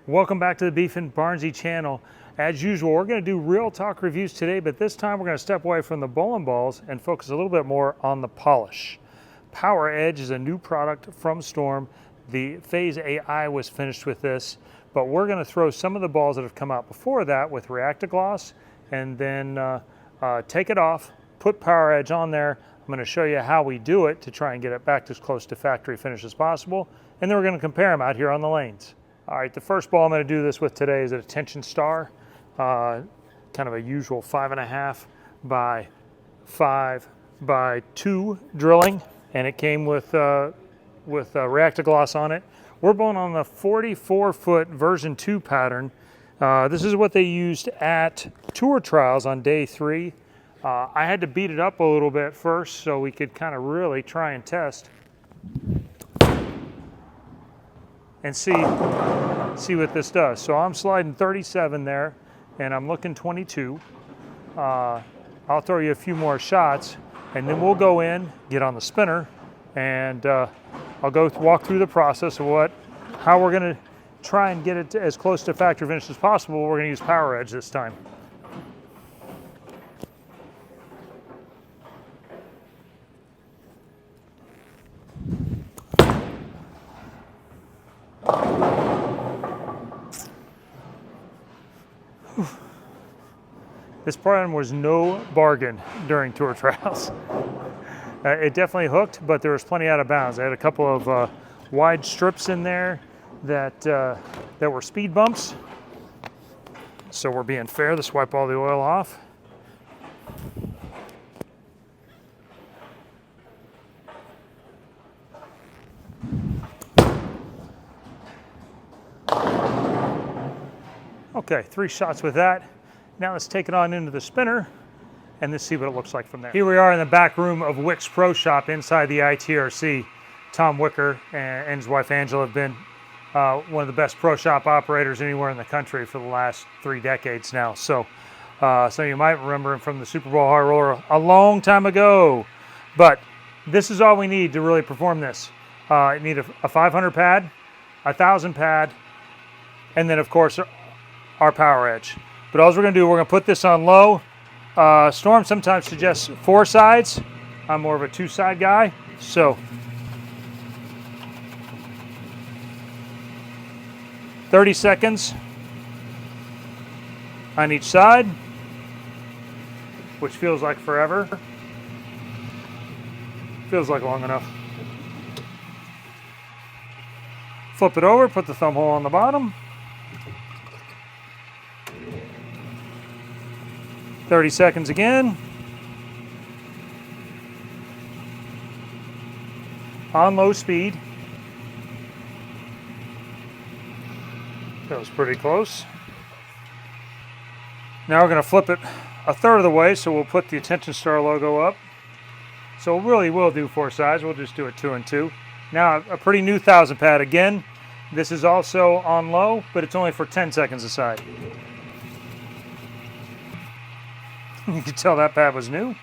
Welcome back to the Beef and BArnzy channel. As usual, we're going to do real talk reviews today, but this time we're going to step away from the bowling balls and focus a little bit more on the polish. Power Edge is a new product from Storm. The Phase AI was finished with this, but we're going to throw some of the balls that have come out before that with Reactigloss and then take it off, put Power Edge on there. I'm going to show you how we do it to try and get it back as close to factory finish as possible, and then we're going to compare them out here on the lanes. All right, the first ball I'm going to do this with today is a Tension Star, kind of a usual 5.5 by 5 by 2 drilling, and it came with Reactigloss on it. We're bowling on the 44-foot version 2 pattern. This is what they used at tour trials on day 3. I had to beat it up a little bit first so we could kind of really try and test and see what this does. So I'm sliding 37 there, and I'm looking 22. I'll throw you a few more shots, and then we'll go in, get on the spinner, and I'll walk through the process of how we're going to try and get it as close to factory finish as possible. We're going to use Power Edge this time. This pattern was no bargain during tour trials. It definitely hooked, but there was plenty out of bounds. I had a couple of wide strips in there that were speed bumps. So we're being fair. Let's wipe all the oil off. Okay, 3 shots with that. Now let's take it on into the spinner and let's see what it looks like from there. Here we are in the back room of Wick's Pro Shop inside the ITRC. Tom Wicker and his wife Angela have been one of the best pro shop operators anywhere in the country for the last 3 decades now. So some of you might remember him from the Super Bowl High Roller a long time ago. But this is all we need to really perform this. You need a 500 pad, a 1,000 pad, and then of course our Power Edge. But all we're going to do, we're going to put this on low. Storm sometimes suggests 4 sides. I'm more of a 2-side guy. So 30 seconds on each side, which feels like forever. Feels like long enough. Flip it over, put the thumb hole on the bottom. 30 seconds again. On low speed. That was pretty close. Now we're going to flip it a third of the way, so we'll put the Tension Star logo up. So really will do 4 sides. We'll just do it 2 and 2. Now a pretty new 1,000 pad again. This is also on low, but it's only for 10 seconds a side. You can tell that pad was new.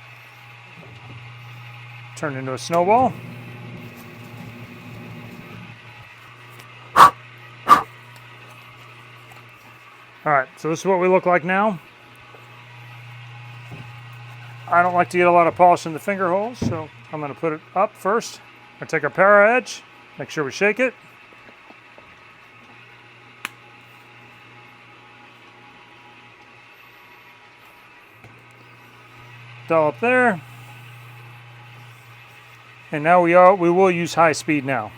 Turned into a snowball. All right, so this is what we look like now. I don't like to get a lot of polish in the finger holes, so I'm going to put it up first. I'm going to take our Power Edge, make sure we shake it. Dollop there, and now we will use high speed now.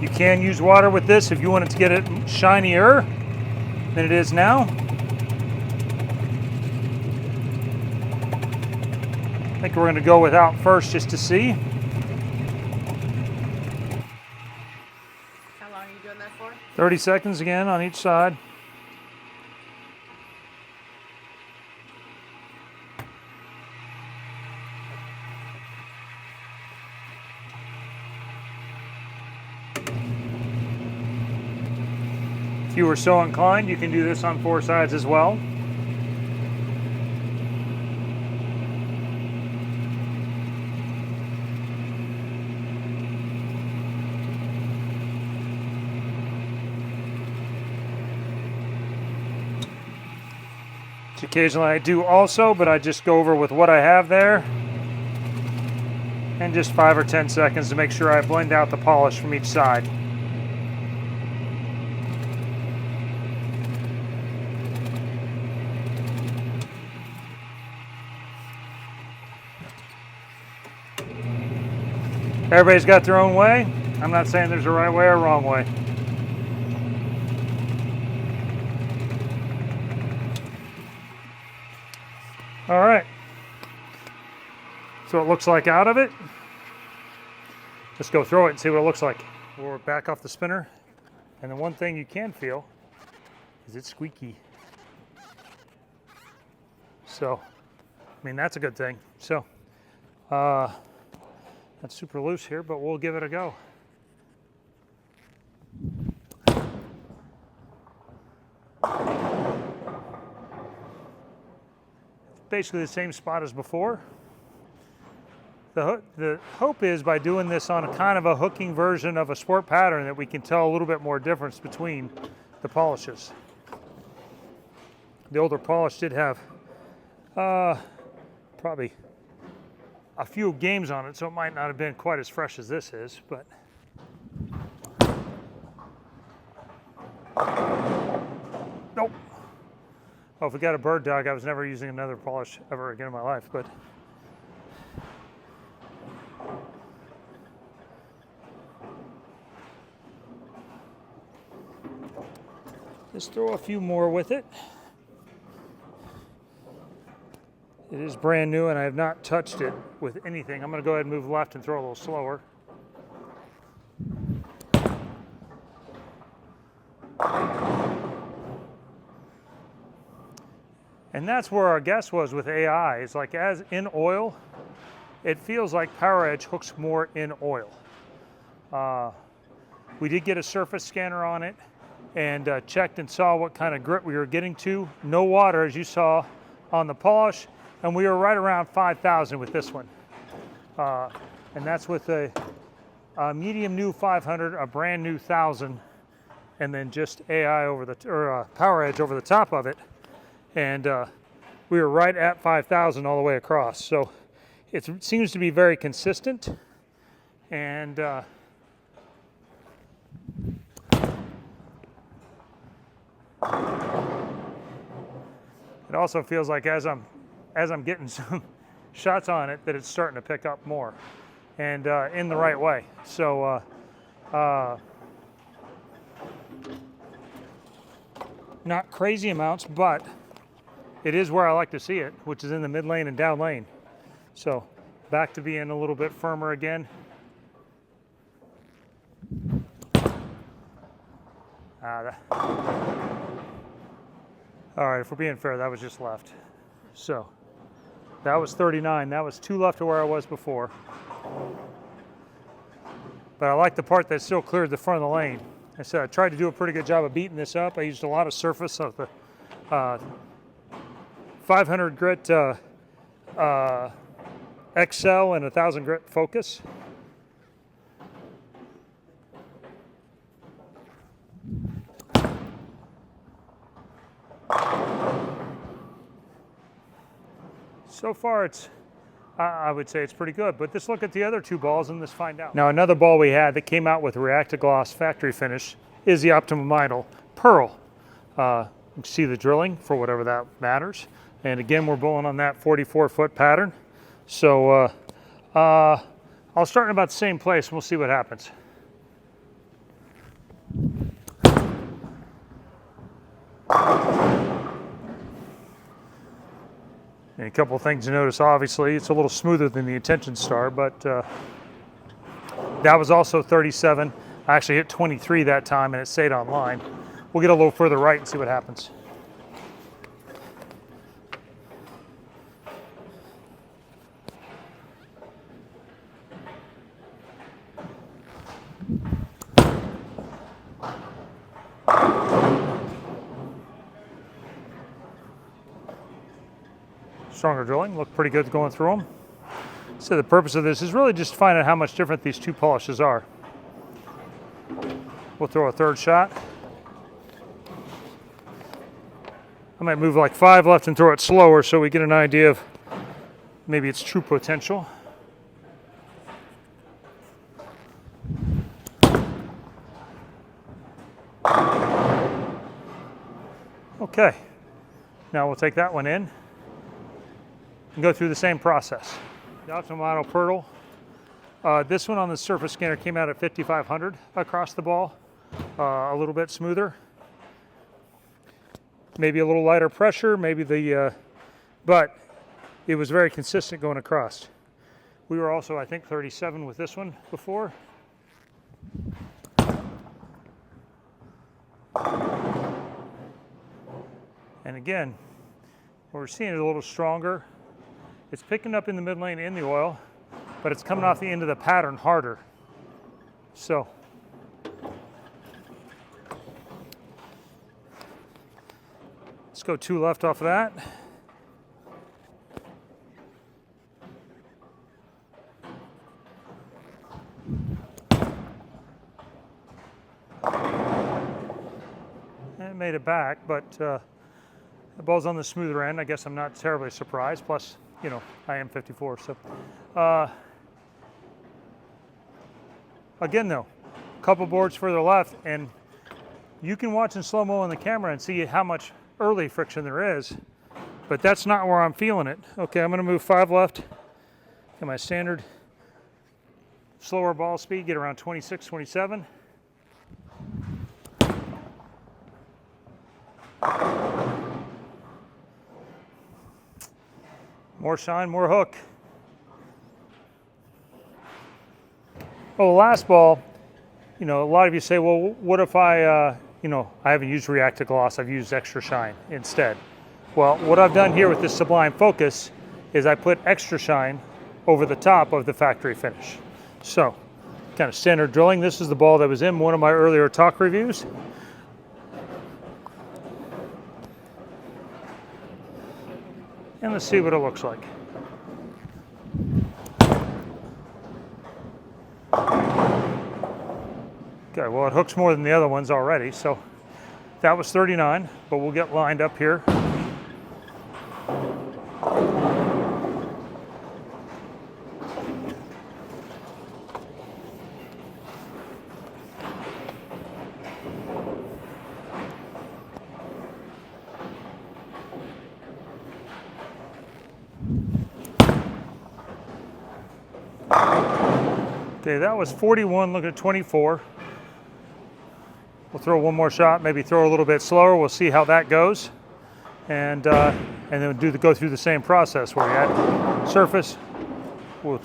You can use water with this if you want it to get it shinier than it is now. I think we're going to go without first just to see. 30 seconds again on each side. If you were so inclined, you can do this on 4 sides as well. which occasionally I do also, but I just go over with what I have there. And just 5 or 10 seconds to make sure I blend out the polish from each side. Everybody's got their own way. I'm not saying there's a right way or a wrong way. All right. So it looks like out of it. Let's go throw it and see what it looks like. We're back off the spinner. And the one thing you can feel is it's squeaky. So, I mean, that's a good thing. So, that's super loose here, but we'll give it a go. Basically the same spot as before. The hope is by doing this on a kind of a hooking version of a sport pattern that we can tell a little bit more difference between the polishes. The older polish did have probably a few games on it, so it might not have been quite as fresh as this is, but nope. Oh, if we got a bird dog, I was never using another polish ever again in my life, but just throw a few more with it. It is brand new and I have not touched it with anything. I'm going to go ahead and move left and throw a little slower. And that's where our guess was with AI. It's like as in oil, it feels like Power Edge hooks more in oil. We did get a surface scanner on it and checked and saw what kind of grit we were getting to. No water, as you saw on the polish. And we were right around 5,000 with this one. And that's with a medium new 500, a brand new 1,000, and then just AI over the, or Power Edge over the top of it. And we were right at 5,000 all the way across. So it seems to be very consistent. And it also feels like as I'm getting some shots on it that it's starting to pick up more and in the right way. So not crazy amounts, but it is where I like to see it, which is in the mid lane and down lane. So back to being a little bit firmer again. All right, if we're being fair, that was just left. So that was 39. That was 2 left to where I was before. But I like the part that still cleared the front of the lane. I said I tried to do a pretty good job of beating this up. I used a lot of surface of the 500 grit XL and 1,000 grit Focus. So far, I would say it's pretty good, but let's look at the other 2 balls and let's find out. Now, another ball we had that came out with Reactigloss factory finish is the Optimum Idol Pearl. You can see the drilling for whatever that matters. And again, we're bowling on that 44-foot pattern. So I'll start in about the same place and we'll see what happens. And a couple of things to notice, obviously, it's a little smoother than the Attention Star, but that was also 37. I actually hit 23 that time and it stayed on line. We'll get a little further right and see what happens. Stronger drilling, look pretty good going through them. So the purpose of this is really just to find out how much different these 2 polishes are. We'll throw a 3rd shot. I'm might move like 5 left and throw it slower so we get an idea of maybe its true potential. Okay, now we'll take that one in and go through the same process. The Optimum Idol Pearl. This one on the surface scanner came out at 5,500 across the ball, a little bit smoother. Maybe a little lighter pressure, maybe but it was very consistent going across. We were also, I think, 37 with this one before. And again, we're seeing it a little stronger. It's picking up in the mid lane in the oil, but it's coming off the end of the pattern harder. So, let's go 2 left off of that. And it made it back, but the ball's on the smoother end. I guess I'm not terribly surprised. Plus, you know, I am 54, so. Again though, a couple boards further left, and you can watch in slow-mo on the camera and see how much early friction there is, but that's not where I'm feeling it. Okay, I'm gonna move 5 left, get my standard slower ball speed, get around 26, 27. More shine, more hook. Well, the last ball, you know, a lot of you say, well, what if I, you know, I haven't used reactive gloss, I've used extra shine instead. Well, what I've done here with this Sublime Focus is I put extra shine over the top of the factory finish. So, kind of standard drilling. This is the ball that was in one of my earlier talk reviews. And let's see what it looks like. Okay, well, it hooks more than the other ones already, so that was 39, but we'll get lined up here. Okay, that was 41, look at 24. We'll throw one more shot, maybe throw a little bit slower. We'll see how that goes. And then go through the same process where we add surface with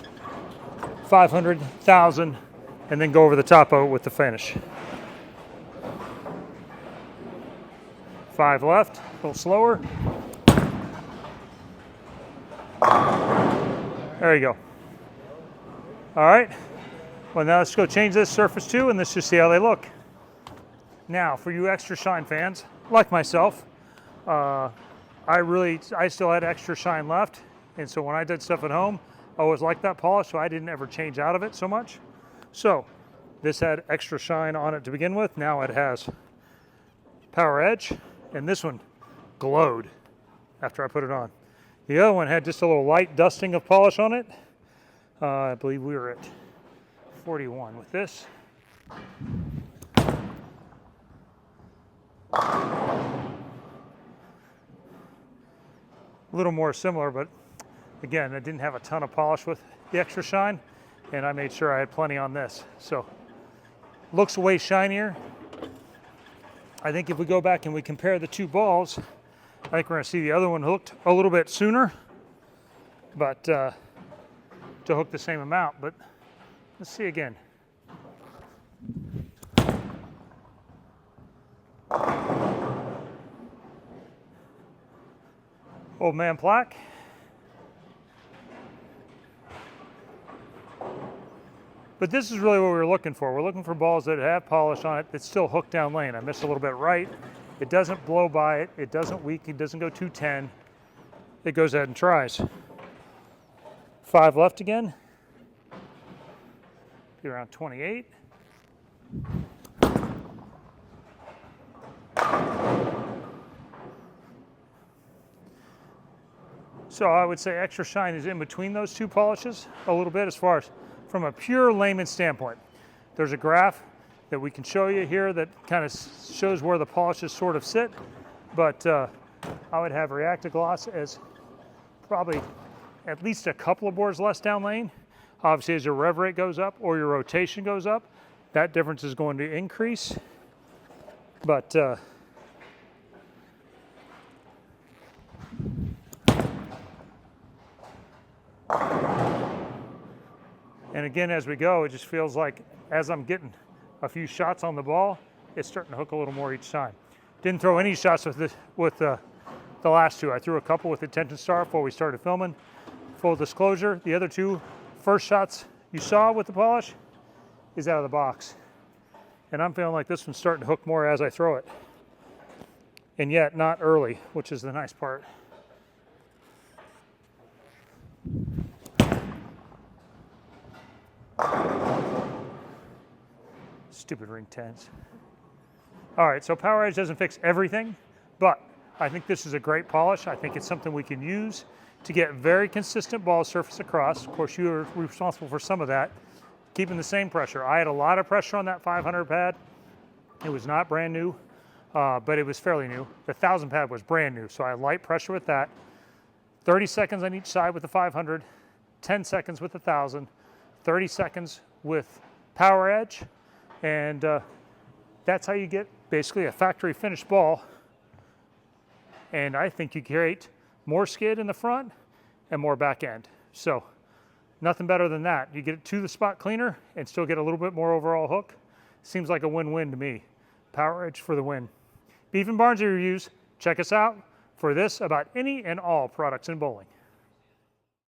500, 1,000, and then go over the top of it with the finish. 5 left, a little slower. There you go. All right, well now let's go change this surface too, and let's just see how they look. Now, for you extra shine fans, like myself, I still had extra shine left, and so when I did stuff at home, I always liked that polish, so I didn't ever change out of it so much. So, this had extra shine on it to begin with. Now it has power edge, and this one glowed after I put it on. The other one had just a little light dusting of polish on it. I believe we were at 41 with this. A little more similar, but again, I didn't have a ton of polish with the extra shine, and I made sure I had plenty on this. So, looks way shinier. I think if we go back and we compare the two balls, I think we're gonna see the other one hooked a little bit sooner, but to hook the same amount, but let's see again. Old man plaque. But this is really what we were looking for. We're looking for balls that have polish on it that still hook down lane. I missed a little bit right. It doesn't blow by it. It doesn't weaken. It doesn't go 210. It goes ahead and tries. 5 left again. Be around 28. So I would say extra shine is in between those two polishes a little bit as far as from a pure layman standpoint. There's a graph that we can show you here that kind of shows where the polishes sort of sit, but I would have reactive gloss as probably at least a couple of boards less down lane. Obviously, as your rev rate goes up or your rotation goes up, that difference is going to increase. But and again, as we go, it just feels like as I'm getting a few shots on the ball, it's starting to hook a little more each time. Didn't throw any shots with the last two. I threw a couple with the tension star before we started filming. Full disclosure, the other two first shots you saw with the polish is out of the box. And I'm feeling like this one's starting to hook more as I throw it. And yet not early, which is the nice part. Stupid ring 10s. All right, so Power Edge doesn't fix everything, but I think this is a great polish. I think it's something we can use to get very consistent ball surface across. Of course, you're responsible for some of that, keeping the same pressure. I had a lot of pressure on that 500 pad. It was not brand new, but it was fairly new. The 1000 pad was brand new, so I had light pressure with that. 30 seconds on each side with the 500, 10 seconds with the 1000, 30 seconds with Power Edge, and that's how you get basically a factory finished ball. And I think you create more skid in the front and more back end. So nothing better than that. You get it to the spot cleaner and still get a little bit more overall hook. Seems like a win-win to me. Power Edge for the win. Beef and BArnzy reviews. Check us out for this about any and all products in bowling.